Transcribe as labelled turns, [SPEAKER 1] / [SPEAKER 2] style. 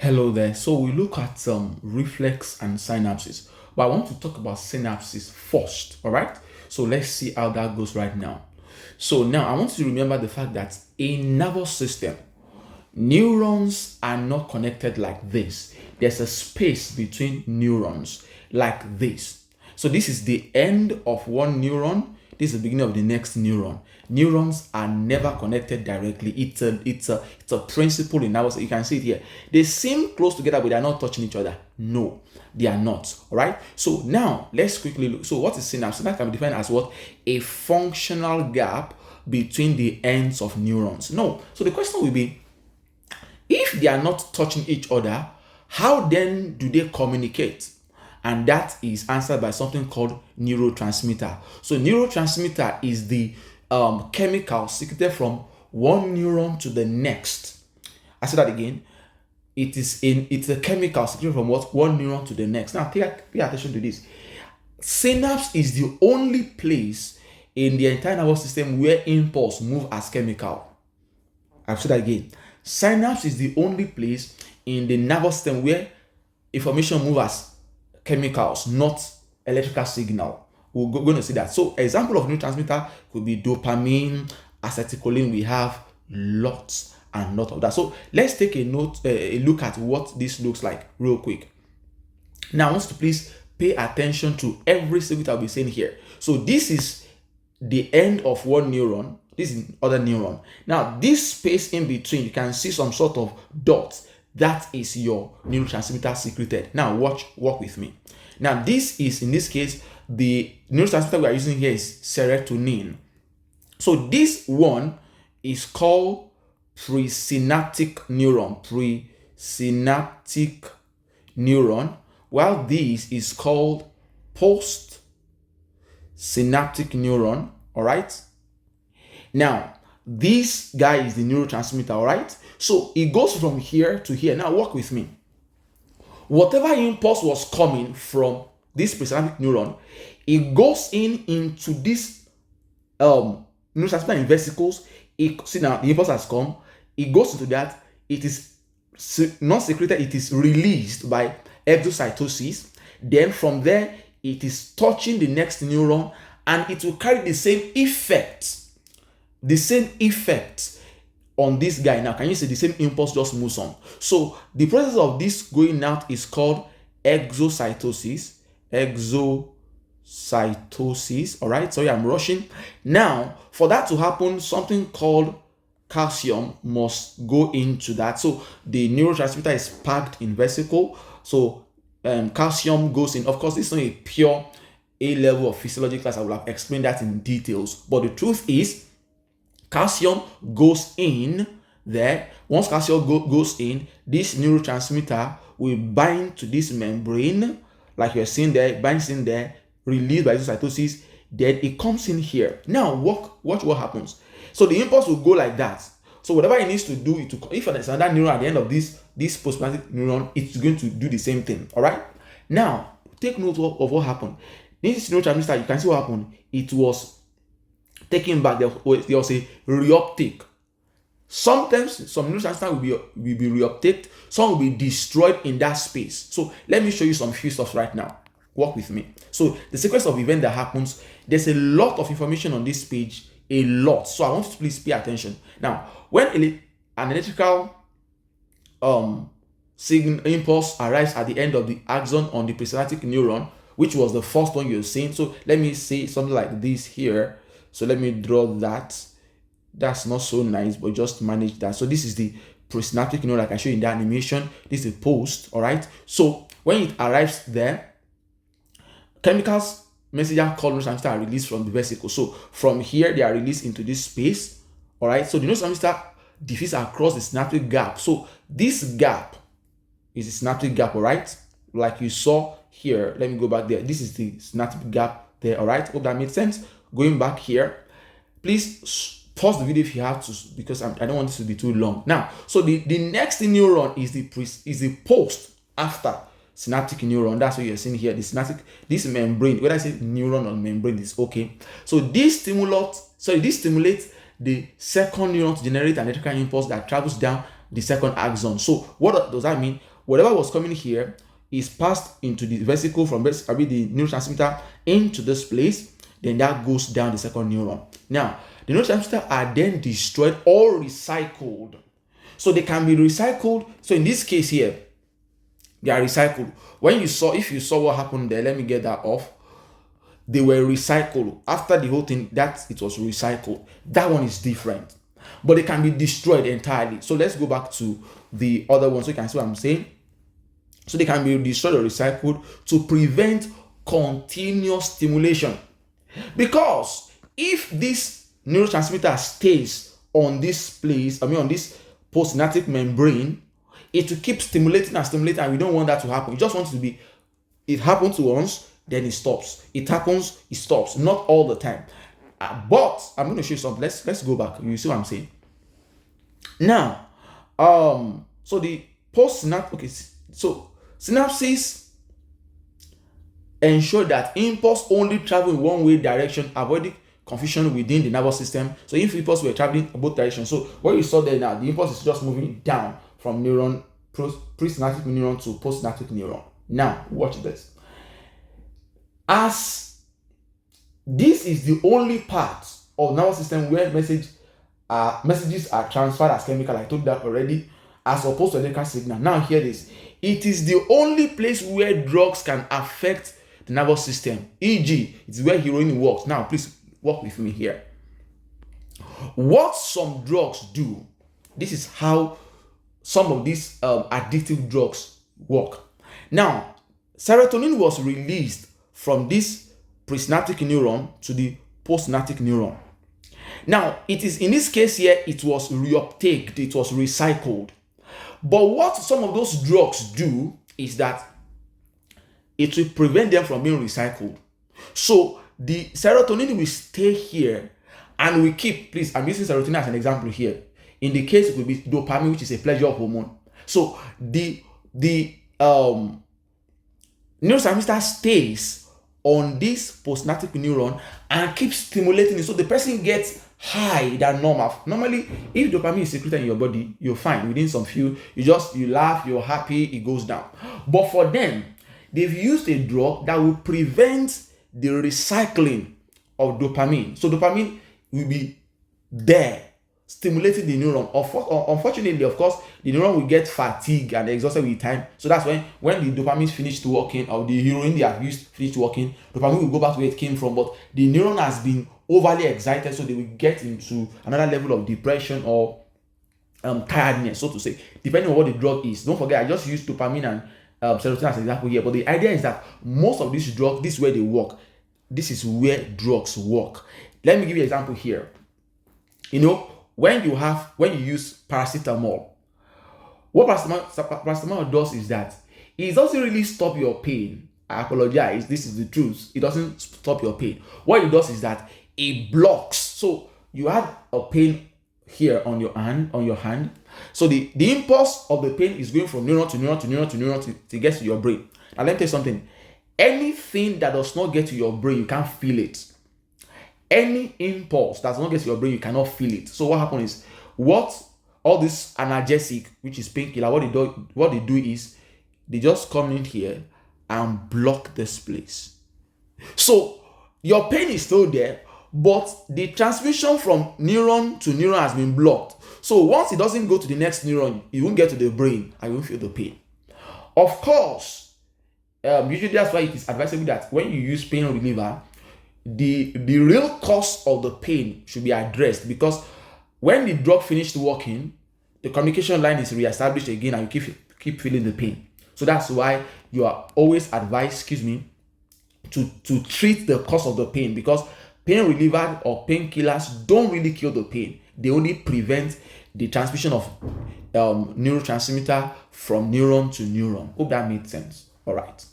[SPEAKER 1] Hello there. So we look at reflex and synapses, but I want to talk about synapses first. All right. So let's see how that goes right now. So now I want you to remember the fact that in nervous system, neurons are not connected like this. There's a space between neurons like this. So this is the end of one neuron. This is the beginning of the next neuron. Neurons are never connected directly. It's a principle in ours. You can see it here. They seem close together, but they are not touching each other. No, they are not. All right. So now let's quickly look. So what is synapse? Synapse can be defined as what? A functional gap between the ends of neurons. No. So the question will be, if they are not touching each other, how then do they communicate? And that is answered by something called neurotransmitter. So neurotransmitter is the chemical secreted from one neuron to the next. I say that again. It's a chemical secreted from what? One neuron to the next. Now pay attention to this. Synapse is the only place in the entire nervous system where impulse move as chemical. I'll say that again. Synapse is the only place in the nervous system where information move as chemicals, not electrical signal. We're going to see that. So example of neurotransmitter could be dopamine, acetylcholine. We have lots and lots of that. So let's take a look at what this looks like real quick. Now I want you to please pay attention to every single I'll be saying here. So this is the end of one neuron. This is other neuron. Now this space in between, you can see some sort of dots. That is your neurotransmitter secreted. Now work with me. Now this is, in this case, the neurotransmitter we are using here is serotonin. So this one is called presynaptic neuron. Presynaptic neuron. While this is called postsynaptic neuron. All right. Now this guy is the neurotransmitter. All right. So it goes from here to here. Now work with me. Whatever impulse was coming from this presynaptic neuron, it goes into this neurotransmitter in vesicles. See now the impulse has come. It goes into that. It is not secreted. It is released by exocytosis. Then from there, it is touching the next neuron, and it will carry the same effect. The same effect on this guy. Now can you see the same impulse just moves on? So the process of this going out is called exocytosis. All right, sorry, I'm rushing. Now for that to happen, something called calcium must go into that. So the neurotransmitter is packed in vesicle, so calcium goes in. Of course, it's not a pure A level of physiology class. I will have explained that in details, but the truth is calcium goes in there. Once calcium goes in, this neurotransmitter will bind to this membrane, like you're seeing there, binds in there, released by exocytosis. Then it comes in here. Now, watch what happens. So the impulse will go like that. So whatever it needs to do, if there's another neuron at the end of this postsynaptic neuron, it's going to do the same thing. All right. Now, take note of what happened. This neurotransmitter, you can see what happened. It was taken back. There was a reuptake. Sometimes some neurotransmitter will be reuptaked. Some will be destroyed in that space. So let me show you some few stuff right now. Work with me. So the sequence of event that happens, there's a lot of information on this page. A lot. So I want you to please pay attention. Now, when an electrical signal impulse arrives at the end of the axon on the presynaptic neuron, which was the first one you're seeing. So let me say something like this here. So let me draw that. That's not so nice, but just manage that. So this is the presynaptic neuron, like I showed you in the animation. This is the post. All right. So when it arrives there, chemicals messenger called neurotransmitter are released from the vesicle. So from here, they are released into this space. All right. So the neurotransmitter diffuses across the synaptic gap. So this gap is the synaptic gap. All right. Like you saw here. Let me go back there. This is the synaptic gap there. All right. Hope that made sense. Going back here, please pause the video if you have to, because I don't want this to be too long. Now, so the next neuron is the post after synaptic neuron. That's what you're seeing here. The synaptic, this membrane, whether I say neuron or membrane is okay. So this stimulates the second neuron to generate an electrical impulse that travels down the second axon. So what does that mean? whatever was coming here is passed into the vesicle from the neurotransmitter into this place, then that goes down the second neuron. Now, the neurotransmitters are then destroyed or recycled. So they can be recycled. So in this case here, they are recycled. If you saw what happened there, let me get that off. They were recycled. After the whole thing, it was recycled. That one is different. But they can be destroyed entirely. So let's go back to the other one so you can see what I'm saying. So they can be destroyed or recycled to prevent continuous stimulation. Because if this neurotransmitter stays on this place, on this postsynaptic membrane, it will keep stimulating and stimulating, and we don't want that to happen. We just want it to be, it happens once, then it stops. It happens, it stops. Not all the time. But I'm going to show you something. Let's go back. You see what I'm saying? Now, so the postsynaptic, okay, so synapses ensure that impulse only travel in one way direction, avoiding confusion within the nervous system. So if impulse were traveling in both directions, so what you saw there now, the impulse is just moving down from presynaptic neuron to postsynaptic neuron. Now, watch this. As this is the only part of nervous system where messages are transferred as chemical, I told that already, as opposed to electrical signal. Now hear this. It is the only place where drugs can affect the nervous system, e.g., it's where heroin works. Now please walk with me here. What some drugs do, this is how some of these addictive drugs work. Now, serotonin was released from this presynaptic neuron to the postsynaptic neuron. Now, it is in this case here, it was reuptaked, it was recycled. But what some of those drugs do is that it will prevent them from being recycled. So the serotonin will stay here and we keep, please, I'm using serotonin as an example here. In the case, it will be dopamine, which is a pleasure hormone. So the neurotransmitter stays on this postsynaptic neuron and keeps stimulating it, so the person gets high than normal. Normally, if dopamine is secreted in your body, you're fine. Within some few, you laugh, you're happy, it goes down. But for them, they've used a drug that will prevent the recycling of dopamine. So dopamine will be there, stimulating the neuron. Unfortunately, of course, the neuron will get fatigued and exhausted with time. So that's when the dopamine is finished working, or the heroin they have used finished working, dopamine will go back to where it came from. But the neuron has been overly excited, so they will get into another level of depression or tiredness, so to say, depending on what the drug is. Don't forget, I just used dopamine and serotonin as an example here. But the idea is that most of these drugs, this is where they work. This is where drugs work. Let me give you an example here. When you use paracetamol, what paracetamol does is that it doesn't really stop your pain. I apologize, this is the truth. It doesn't stop your pain. What it does is that it blocks. So you had a pain here on your hand. So the impulse of the pain is going from neuron to neuron to neuron to neuron to get to your brain. Now let me tell you something. Anything that does not get to your brain, you can't feel it. Any impulse that does not get to your brain, you cannot feel it. So what happens is, all this analgesic, which is painkiller, what they do is they just come in here and block this place. So your pain is still there, but the transmission from neuron to neuron has been blocked. So once it doesn't go to the next neuron, it won't get to the brain and you won't feel the pain. Of course, usually that's why it is advisable that when you use pain reliever, the real cause of the pain should be addressed, because when the drug finished working, the communication line is reestablished again and you keep feeling the pain. So that's why you are always advised, to treat the cause of the pain, because pain reliever or painkillers don't really kill the pain. They only prevent the transmission of neurotransmitter from neuron to neuron. Hope that made sense. All right.